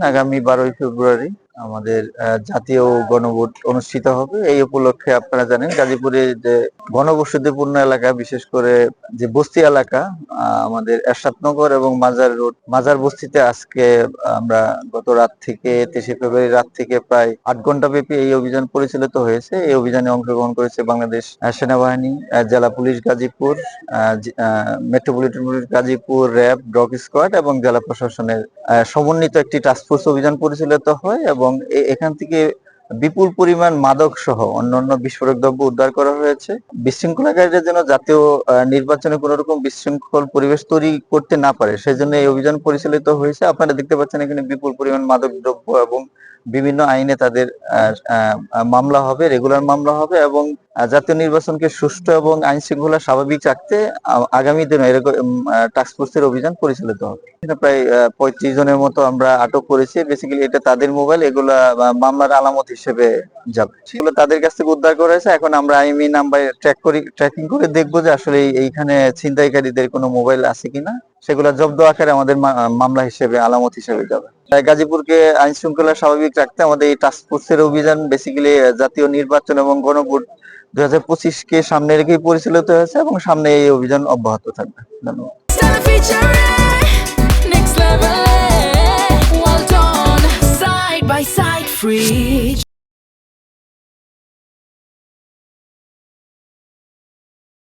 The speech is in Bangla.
আগামী 12ই ফেব্রুয়ারি আমাদের জাতীয় গণভোট অনুষ্ঠিত হবে। এই উপলক্ষে আপনারা জানেন গাজীপুরে যে ঘনবসতিপূর্ণ এলাকা, বিশেষ করে যে বস্তি এলাকা, আমাদের এরশাদনগর এবং মাজার রোড, মাজার বস্তিতে আজকে আমরা গত রাত থেকে 23 ফেব্রুয়ারি রাত থেকে প্রায় 8 ঘন্টা ব্যাপী এই অভিযান পরিচালিত হয়েছে। এই অভিযানে অংশগ্রহণ করেছে বাংলাদেশ সেনাবাহিনী, জেলা police Gazipur, metropolitan police Gazipur, RAB, dog squad এবং জেলা প্রশাসনের সমন্বিত একটি টাস্কফোর্স অভিযান পরিচালিত হয় এবং এখান থেকে বিপুল পরিমাণ মাদক সহ অন্যান্য বিস্ফোরক দ্রব্য উদ্ধার করা হয়েছে। বিশৃঙ্খলাকারীরা যেন জাতীয় নির্বাচনে কোন রকম বিশৃঙ্খল পরিবেশ তৈরি করতে না পারে, সেজন্য এই অভিযান পরিচালিত হয়েছে। আপনারা দেখতে পাচ্ছেন এখানে বিপুল পরিমাণ মাদক দ্রব্য এবং বিভিন্ন আইনে তাদের মামলা হবে, রেগুলার মামলা হবে এবং জাতীয় নির্বাচনকে সুষ্ঠু এবং আইন শৃঙ্খলা স্বাভাবিক রাখতে আগামী দিনে এরকম টাস্কফোর্সের অভিযান পরিচালিত হবে। প্রায় 35 জনের মতো আমরা আটক করেছি। বেসিক্যালি এটা তাদের মোবাইল, এগুলা মামলার আলামত হিসেবে যাবে, সেগুলো তাদের কাছ থেকে উদ্ধার করা হয়েছে। এখন আমরা আইএমই নাম্বার ট্র্যাকিং করে দেখবো যে আসলে এইখানে ছিনতাইকারীদের কোনো মোবাইল আছে কিনা, সেগুলো জব্দ আকারে আমাদের মামলা হিসেবে আলামত হিসেবে যাবে। গাজীপুরকে আইন শৃঙ্খলা স্বাভাবিক রাখতে আমাদের এই টাস্কফোর্সের অভিযান বেসিক্যালি জাতীয় নির্বাচন এবং গণভোট 2025 কে সামনে রেখেই পরিচালিত হয়েছে এবং সামনে এই অভিযান অব্যাহত থাকবে। ধন্যবাদ।